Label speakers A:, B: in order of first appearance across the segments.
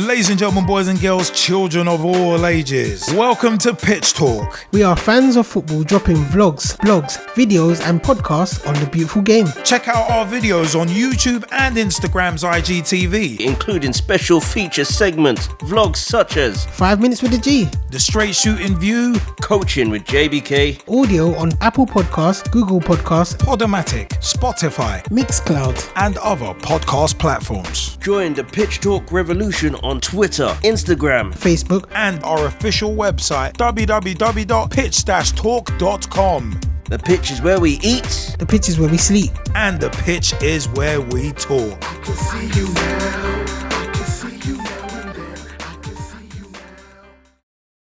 A: Ladies and gentlemen, boys and girls, children of all ages, welcome to Pitch Talk.
B: We are fans of football dropping vlogs, blogs, videos and podcasts on the beautiful game.
A: Check out our videos on YouTube and Instagram's IGTV,
C: including special feature segments, vlogs such as
B: 5 Minutes with the G,
A: The Straight Shooting View,
C: Coaching with JBK,
B: audio on Apple Podcasts, Google Podcasts,
A: Podomatic, Spotify,
B: Mixcloud
A: and other podcast platforms.
C: Join the Pitch Talk revolution on Twitter, Instagram,
B: Facebook
A: and our official website www.pitch-talk.com.
C: The pitch is where we eat,
B: the pitch is where we sleep,
A: and the pitch is where we talk.
D: I can see you now. I can see you now and then. I can see you now.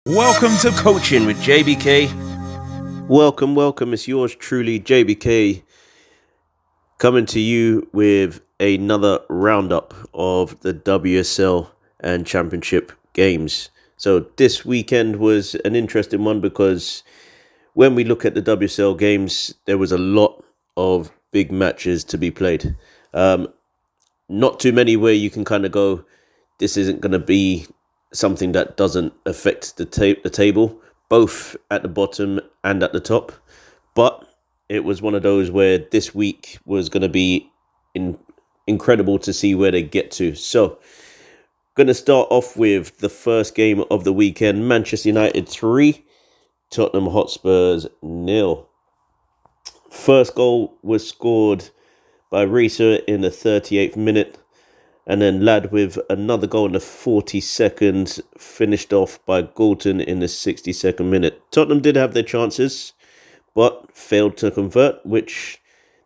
A: Welcome to
C: Coaching with JBK. Welcome. It's yours truly, JBK, coming to you with another roundup of the WSL and Championship games. So this weekend was an interesting one because when we look at the WSL games, there was a lot of big matches to be played. Not too many where you can kind of go, this isn't going to be something that doesn't affect the table, both at the bottom and at the top. But it was one of those where this week was going to be incredible to see where they get to. So, going to start off with the first game of the weekend. Manchester United 3, Tottenham Hotspurs 0. First goal was scored by Risa in the 38th minute. And then Ladd with another goal in the 42nd, finished off by Galton in the 62nd minute. Tottenham did have their chances, but failed to convert, which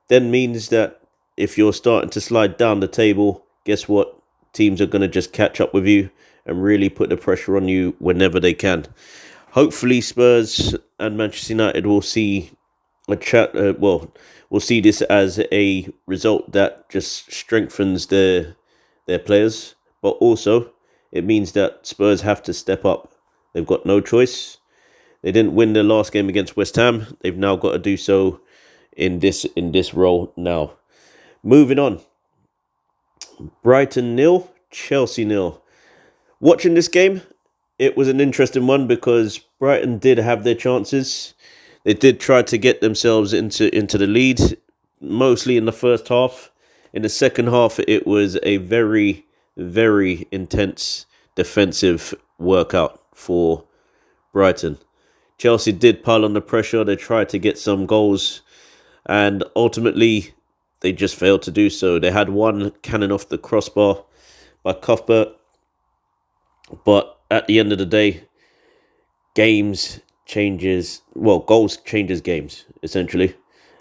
C: then means that if you're starting to slide down the table, guess what? Teams are going to just catch up with you and really put the pressure on you whenever they can. Hopefully Spurs and Manchester United will see we'll see this as a result that just strengthens their players, but also it means that Spurs have to step up. They've got no choice. They didn't win their last game against West Ham. They've now got to do so in this role now. Moving on. Brighton Nil Chelsea Nil. Watching this game, it was an interesting one because Brighton did have their chances. They did try to get themselves into the lead, mostly in the first half. In the second half, it was a very, very intense defensive workout for Brighton. Chelsea did pile on the pressure. They tried to get some goals, and ultimately they just failed to do so. They had one cannon off the crossbar by Cuthbert, but at the end of the day, goals changes games, essentially,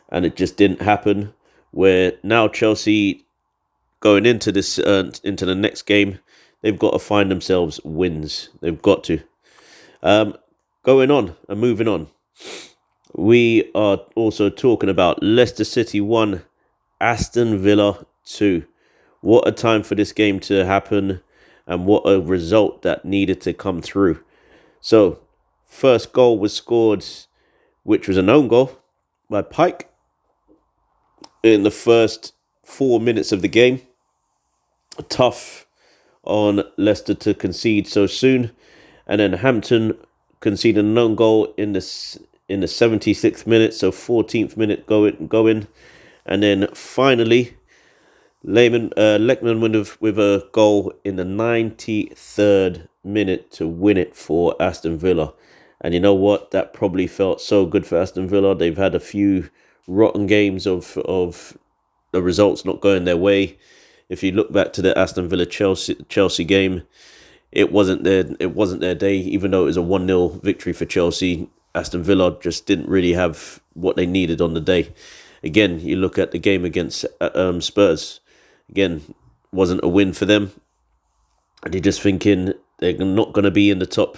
C: and it just didn't happen. Where now Chelsea going into this into the next game, they've got to find themselves wins. They've got to. Going on and moving on, we are also talking about Leicester City 1, Aston Villa 2. What a time for this game to happen, and what a result that needed to come through. So, first goal was scored, which was an own goal by Pike in the first 4 minutes of the game. Tough on Leicester to concede so soon, and then Hampton conceded an own goal in the 76th minute, so 14th minute going. And then finally, Leckman with a goal in the 93rd minute to win it for Aston Villa. And you know what? That probably felt so good for Aston Villa. They've had a few rotten games of the results not going their way. If you look back to the Aston Villa Chelsea game, it wasn't their day. Even though it was a 1-0 victory for Chelsea, Aston Villa just didn't really have what they needed on the day. Again, you look at the game against Spurs. Again, wasn't a win for them. And you're just thinking they're not going to be in the top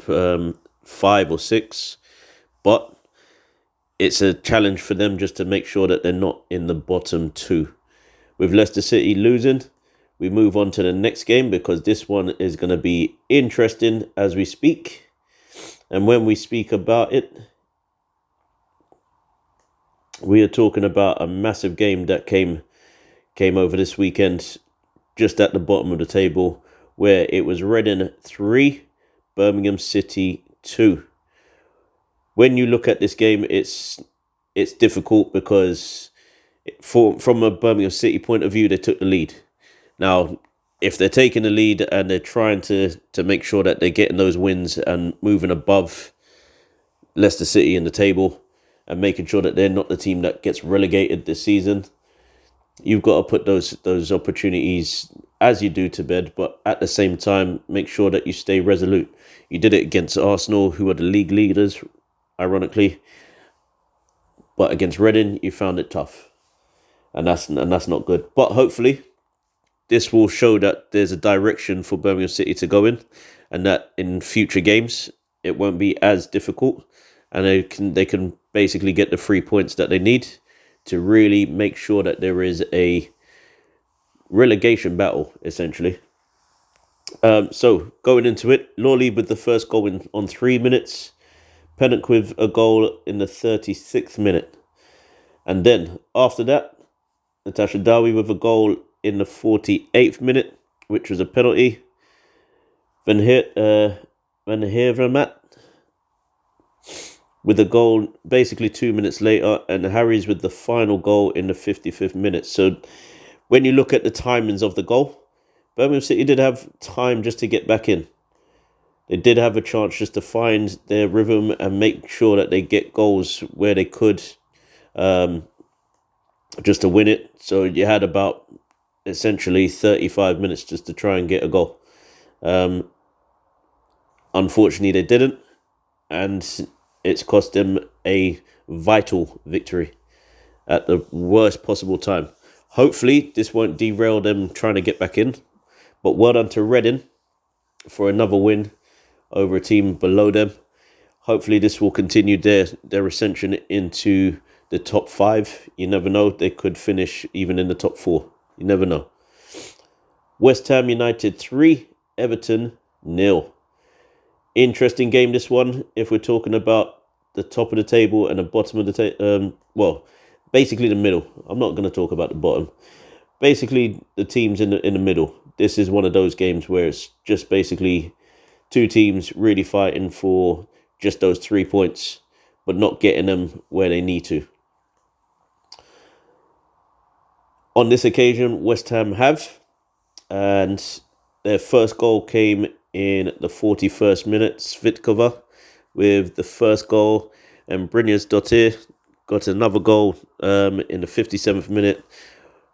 C: 5 or 6, but it's a challenge for them just to make sure that they're not in the bottom 2. With Leicester City losing, we move on to the next game because this one is going to be interesting as we speak. And when we speak about it, we are talking about a massive game that came over this weekend, just at the bottom of the table. where it was Reading 3, Birmingham City 2. When you look at this game, it's difficult because from a Birmingham City point of view, they took the lead. Now, if they're taking the lead and they're trying to make sure that they're getting those wins and moving above Leicester City in the table and making sure that they're not the team that gets relegated this season, you've got to put those opportunities as you do to bed, but at the same time, make sure that you stay resolute. You did it against Arsenal, who are the league leaders, ironically, but against Reading, you found it tough, and that's not good. But hopefully, this will show that there's a direction for Birmingham City to go in, and that in future games it won't be as difficult, and they can basically get the 3 points that they need to really make sure that there is a relegation battle, essentially. So going into it, Lawley with the first goal on 3 minutes, Pennant with a goal in the 36th minute, and then after that, Natasha Dowie with a goal in the 48th minute, which was a penalty. Van Heervermaet with a goal basically 2 minutes later, and Harries with the final goal in the 55th minute. So when you look at the timings of the goal, Birmingham City did have time just to get back in. They did have a chance just to find their rhythm and make sure that they get goals where they could, just to win it. So you had about essentially 35 minutes just to try and get a goal. Unfortunately, they didn't, and it's cost them a vital victory at the worst possible time. Hopefully, this won't derail them trying to get back in, but well done to Reading for another win over a team below them. Hopefully, this will continue their ascension into the top 5. You never know, they could finish even in the top 4. You never know. West Ham United 3, Everton 0. Interesting game, this one, if we're talking about the top of the table and the bottom of the table. Well, basically the middle. I'm not going to talk about the bottom. Basically, the teams in the middle. This is one of those games where it's just basically two teams really fighting for just those 3 points, but not getting them where they need to. On this occasion, West Ham have, and their first goal came in the 41st minute. Svitkova with the first goal, and Brynjar's Dottir got another goal in the 57th minute,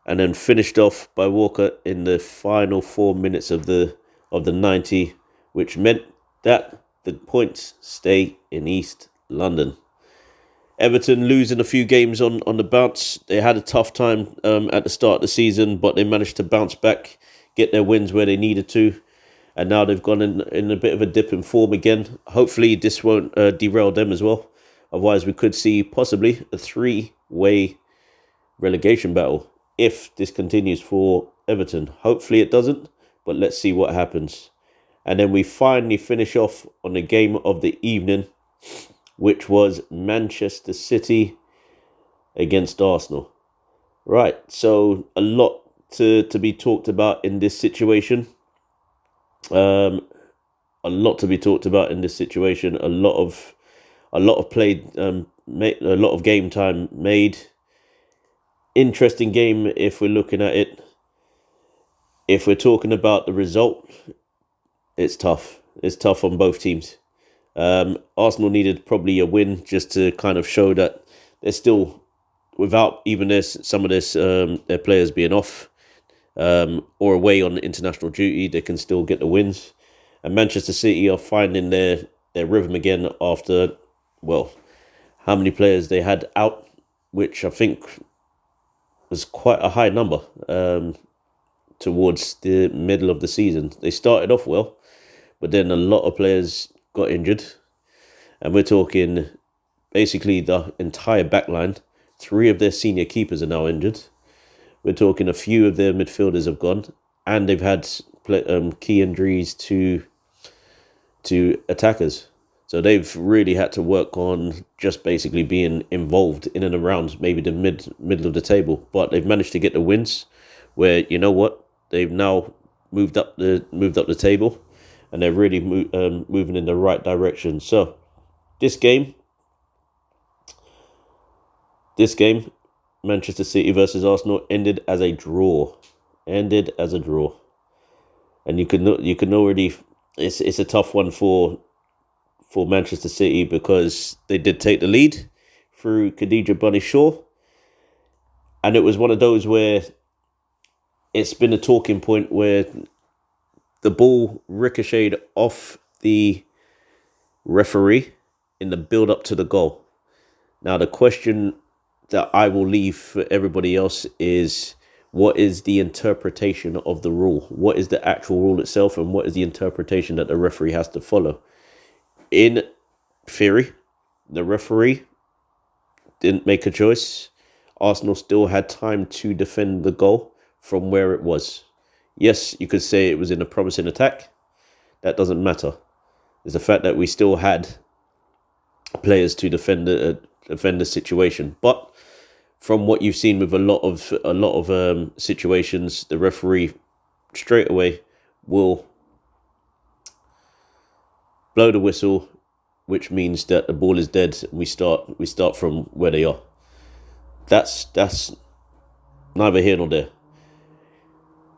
C: and then finished off by Walker in the final 4 minutes of the 90, which meant that the points stay in East London. Everton losing a few games on the bounce. They had a tough time at the start of the season, but they managed to bounce back, get their wins where they needed to, and now they've gone in a bit of a dip in form again. Hopefully this won't derail them as well. Otherwise we could see possibly a 3-way relegation battle if this continues for Everton. Hopefully it doesn't, but let's see what happens. And then we finally finish off on the game of the evening, which was Manchester City against Arsenal. Right, so a lot to be talked about in this situation. A lot to be talked about in this situation. A lot of played, a lot of game time made. Interesting game if we're looking at it. If we're talking about the result, it's tough. It's tough on both teams. Arsenal needed probably a win just to kind of show that they're still, without even some of their players being off or away on international duty, they can still get the wins. And Manchester City are finding their rhythm again after, well, how many players they had out, which I think was quite a high number towards the middle of the season. They started off well, but then a lot of players got injured, and we're talking basically the entire back line. 3 of their senior keepers are now injured. We're talking a few of their midfielders have gone, and they've had key injuries to attackers. So they've really had to work on just basically being involved in and around maybe the middle of the table. But they've managed to get the wins where, you know what, they've now moved up the table, and they're really moving in the right direction. So this game, Manchester City versus Arsenal, ended as a draw. And you can already, it's a tough one for Manchester City, because they did take the lead through Khadija Bunny Shaw, and it was one of those where it's been a talking point where the ball ricocheted off the referee in the build-up to the goal. Now, the question that I will leave for everybody else is, what is the interpretation of the rule? What is the actual rule itself, and what is the interpretation that the referee has to follow? In theory, the referee didn't make a choice. Arsenal still had time to defend the goal from where it was. Yes, you could say it was in a promising attack. That doesn't matter. It's the fact that we still had players to defend the situation. But from what you've seen with a lot of situations, the referee straight away will blow the whistle, which means that the ball is dead, and we start from where they are. That's neither here nor there.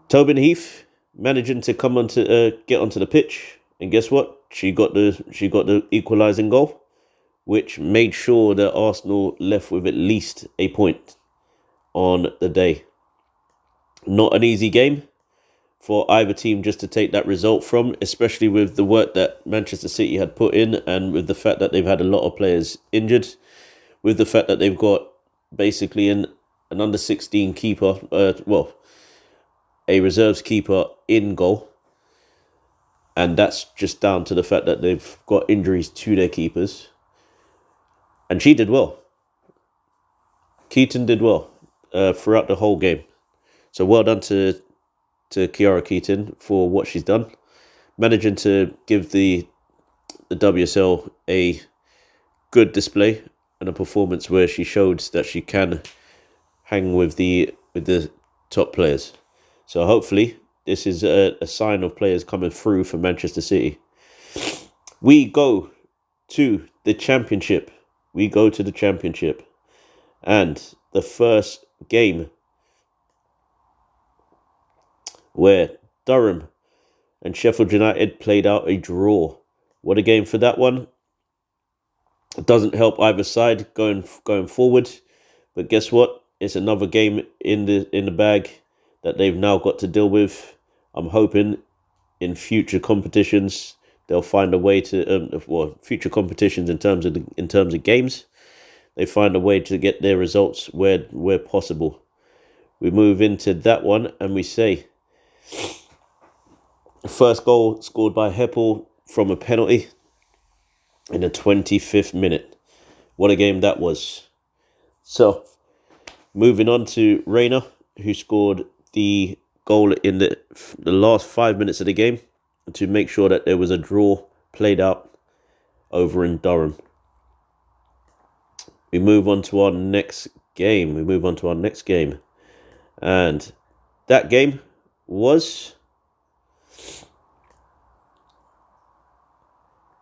C: Tobin Heath managing to come get onto the pitch, and guess what? She got the equalising goal, which made sure that Arsenal left with at least a point on the day. Not an easy game for either team just to take that result from, especially with the work that Manchester City had put in, and with the fact that they've had a lot of players injured, with the fact that they've got basically an under-16 keeper, a reserves keeper in goal. And that's just down to the fact that they've got injuries to their keepers. And she did well. Keaton did well throughout the whole game. So well done to Kiara Keaton for what she's done. Managing to give the WSL a good display and a performance where she showed that she can hang with the top players. So hopefully this is a sign of players coming through for Manchester City. We go to the Championship. And the first game, where Durham and Sheffield United played out a draw. What a game for that one. It doesn't help either side going forward. But guess what? It's another game in the bag that they've now got to deal with. I'm hoping in future competitions they'll find a way to future competitions in terms of games, they find a way to get their results where possible. We move into that one and we say, first goal scored by Heppel from a penalty in the 25th minute. What a game that was. So, moving on to Reina, who scored the goal in the last 5 minutes of the game to make sure that there was a draw played out over in Durham. We move on to our next game. And that game was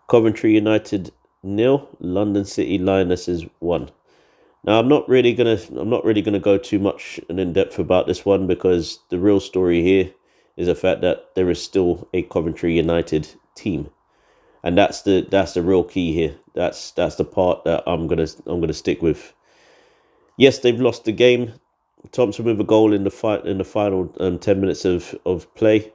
C: Coventry United 0, London City Lionesses 1. Now I'm not really gonna go too much in depth about this one, because the real story here is the fact that there is still a Coventry United team, and that's the real key here. That's the part that I'm gonna stick with. Yes, they've lost the game. Thompson with a goal in the final 10 minutes of play,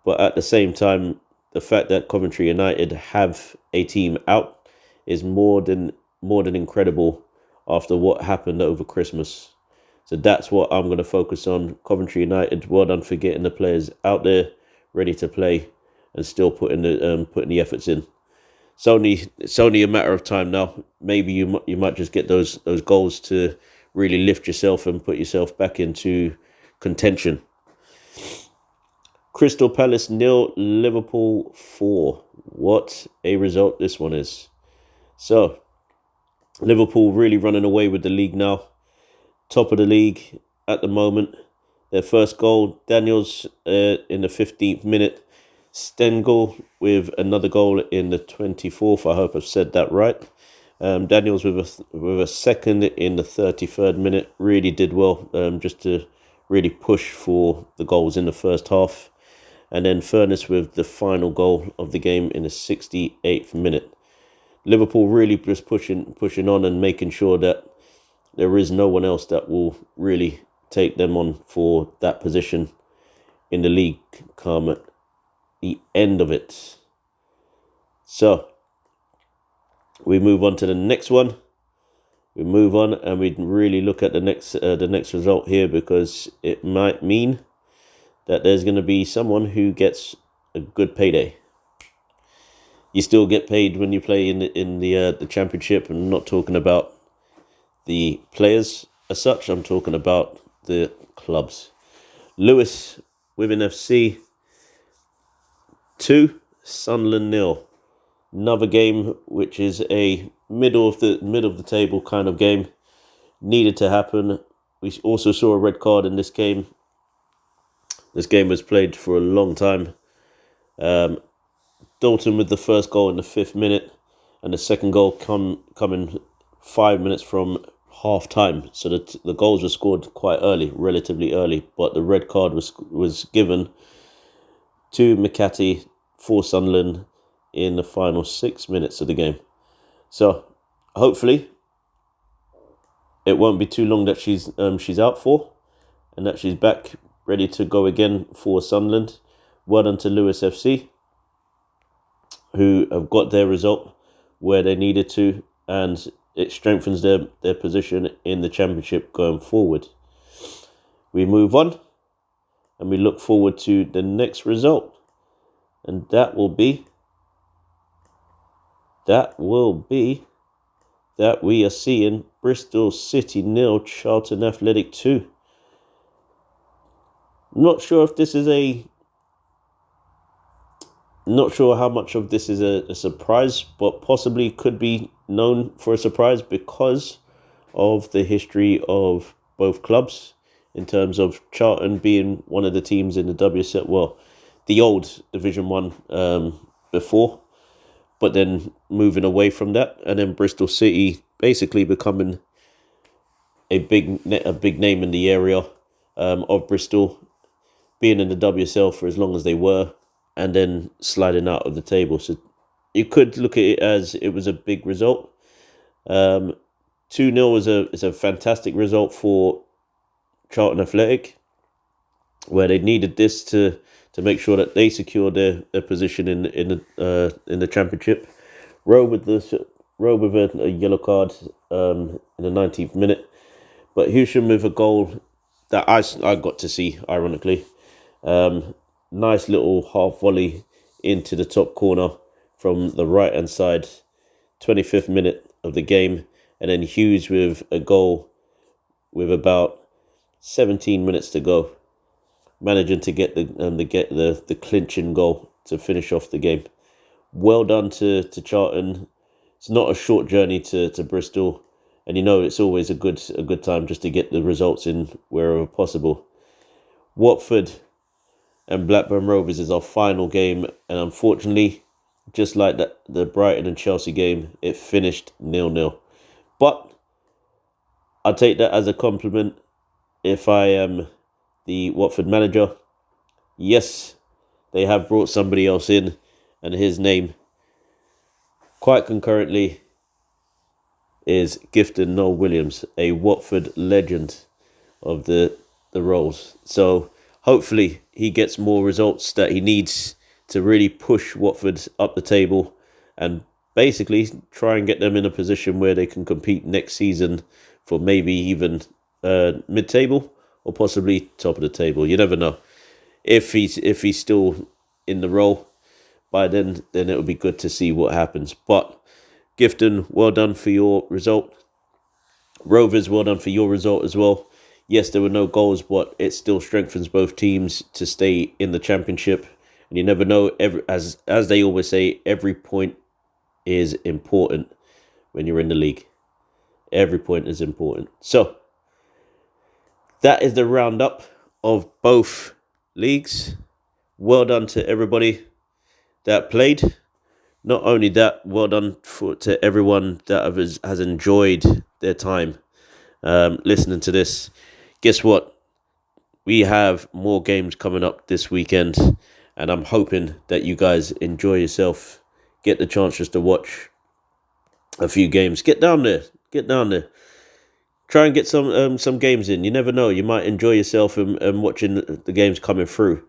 C: but at the same time, the fact that Coventry United have a team out is more than incredible after what happened over Christmas. So that's what I'm going to focus on. Coventry United, well done for getting the players out there ready to play and still putting the efforts in. It's only a matter of time now. Maybe you might just get those goals to really lift yourself and put yourself back into contention. Crystal Palace 0, Liverpool 4. What a result this one is. So, Liverpool really running away with the league now. Top of the league at the moment. their first goal. Daniels in the 15th minute. Stengel with another goal in the 24th. I hope I've said that right. Daniels with a second in the 33rd minute. Really did well just to really push for the goals in the first half. And then Furness with the final goal of the game in the 68th minute. Liverpool really just pushing on and making sure that there is no one else that will really take them on for that position in the league come at the end of it. So we move on to the next one. We move on and we really look at the next result here, because it might mean that there's going to be someone who gets a good payday. You still get paid when you play in the Championship. I'm not talking about the players as such. I'm talking about the clubs. Lewis Wigan FC 2, Sunderland 0. Another game which is a middle of the table kind of game. Needed to happen. We also saw a red card in this game. This game was played for a long time. Dalton with the first goal in the 5th minute, and the second goal coming 5 minutes from half time. So the goals were scored quite early, relatively early, but the red card was given to McCarthy for Sunderland in the final 6 minutes of the game. So hopefully it won't be too long that she's out for, and that she's back ready to go again for Sunderland. Well done to Lewis FC, who have got their result where they needed to, and it strengthens their position in the Championship going forward. We move on and we look forward to the next result, and that will be that we are seeing Bristol City 0, Charlton Athletic 2. Not sure how much of this is a surprise, but possibly could be known for a surprise because of the history of both clubs, in terms of Charlton being one of the teams in the WSL, well, the old Division 1 before, but then moving away from that, and then Bristol City basically becoming a big name in the area of Bristol, being in the WSL for as long as they were, and then sliding out of the table. So you could look at it as it was a big result. 2-0 is a fantastic result for Charlton Athletic, where they needed this to make sure that they secure their position in the Championship. Rowe with a yellow card in the 19th minute, but Hewsham with a goal that I got to see, ironically. Nice little half volley into the top corner from the right hand side, 25th minute of the game, and then Hughes with a goal with about 17 minutes to go, managing to get the clinching goal to finish off the game. Well done to Charlton. It's not a short journey to Bristol, and it's always a good time just to get the results in wherever possible. Watford and Blackburn Rovers is our final game, and unfortunately, just like the Brighton and Chelsea game, it finished 0-0. But I take that as a compliment if I am the Watford manager. Yes, they have brought somebody else in, and his name, quite concurrently, is Gifton Noel Williams, a Watford legend of the roles. So hopefully he gets more results that he needs to really push Watford up the table and basically try and get them in a position where they can compete next season for maybe even mid-table or possibly top of the table. You never know. If he's still in the role by then it would be good to see what happens. But Gifton, well done for your result. Rovers, well done for your result as well. Yes, there were no goals, but it still strengthens both teams to stay in the Championship. And you never know, as they always say, every point is important when you're in the league. Every point is important. So, that is the roundup of both leagues. Well done to everybody that played. Not only that, well done to everyone that has enjoyed their time listening to this. Guess what? We have more games coming up this weekend, and I'm hoping that you guys enjoy yourself. Get the chance just to watch a few games. Get down there. Try and get some games in. You never know. You might enjoy yourself and watching the games coming through.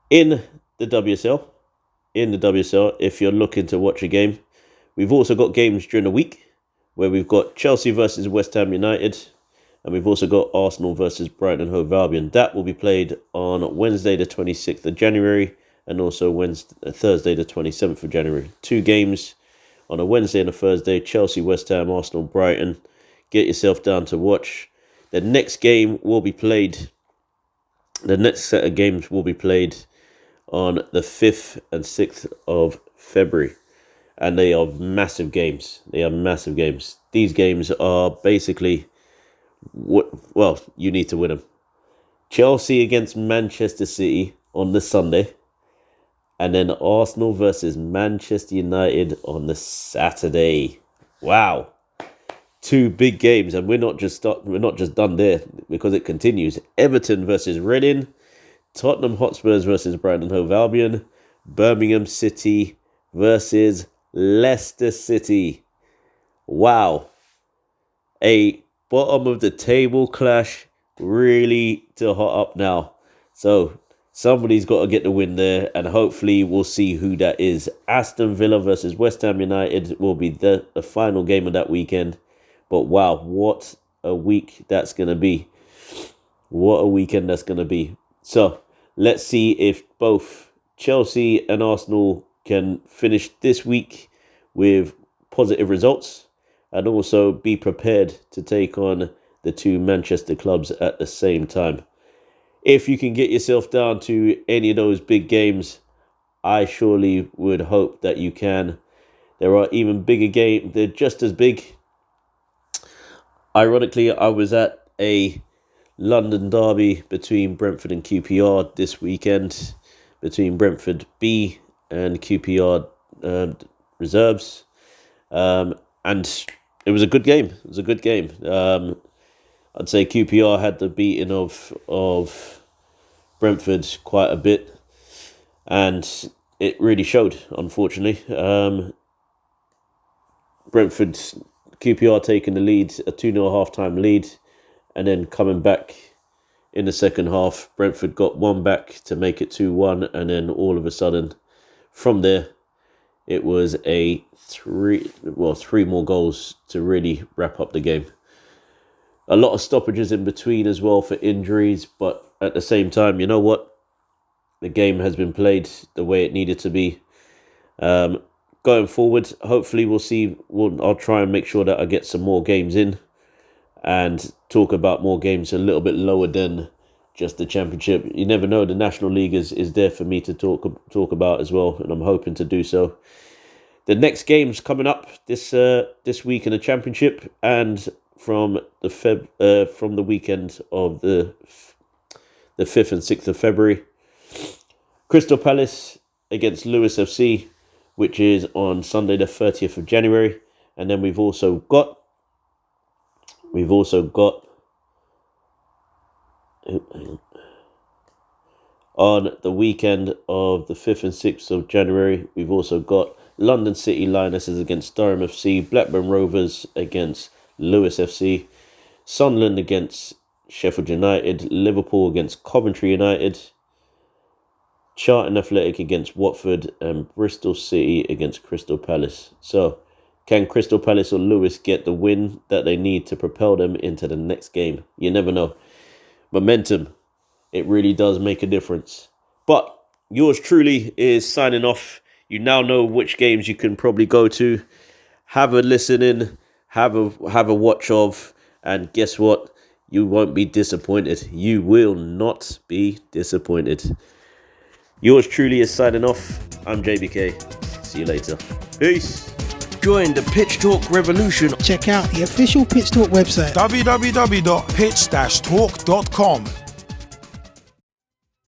C: In the WSL, if you're looking to watch a game, we've also got games during the week where we've got Chelsea versus West Ham United, and we've also got Arsenal versus Brighton Hove Albion. That will be played on Wednesday the 26th of January and also Thursday the 27th of January. 2 games on a Wednesday and a Thursday, Chelsea, West Ham, Arsenal, Brighton. Get yourself down to watch. The next game will be played, the next set of games will be played on the 5th and 6th of February. And they are massive games. These games are basically, you need to win them. Chelsea against Manchester City on the Sunday. And then Arsenal versus Manchester United on the Saturday. Wow. 2 big games, and we're not just done there, because it continues. Everton versus Reading, Tottenham Hotspurs versus Brighton Hove Albion, Birmingham City versus Leicester City. Wow. A bottom of the table clash, really to hot up now. So somebody's got to get the win there, and hopefully we'll see who that is. Aston Villa versus West Ham United will be the final game of that weekend. But wow, what a week that's going to be. What a weekend that's going to be. So let's see if both Chelsea and Arsenal can finish this week with positive results and also be prepared to take on the 2 Manchester clubs at the same time. If you can get yourself down to any of those big games, I surely would hope that you can. There are even bigger games. They're just as big. Ironically, I was at a London derby between Brentford and QPR this weekend, between Brentford B and QPR reserves, and it was a good game. I'd say QPR had the beating of Brentford quite a bit, and it really showed, unfortunately. Brentford, QPR taking the lead, a 2-0 half-time lead, and then coming back in the second half, Brentford got 1 back to make it 2-1, and then all of a sudden, from there, it was a 3 more goals to really wrap up the game. A lot of stoppages in between as well for injuries, but at the same time, you know what? The game has been played the way it needed to be. Going forward, hopefully I'll try and make sure that I get some more games in and talk about more games a little bit lower than just the Championship. You never know, the National League is there for me to talk about as well, and I'm hoping to do so. The next game's coming up this week in the Championship, and from the weekend of the 5th and 6th of February, Crystal Palace against Lewis FC, which is on Sunday the 30th of January. And then we've also got on the weekend of the 5th and 6th of January, we've also got London City Lionesses against Durham FC, Blackburn Rovers against Lewis FC, Sunderland against Sheffield United, Liverpool against Coventry United, Charlton Athletic against Watford, and Bristol City against Crystal Palace. So, can Crystal Palace or Lewis get the win that they need to propel them into the next game? You never know. Momentum, it really does make a difference. But yours truly is signing off. You now know which games you can probably go to. Have a listen in, have a watch of, and guess what? You won't be disappointed. You will not be disappointed. Yours truly is signing off. I'm JBK. See you later. Peace.
E: Join the Pitch Talk revolution.
B: Check out the official Pitch Talk website.
A: www.pitch-talk.com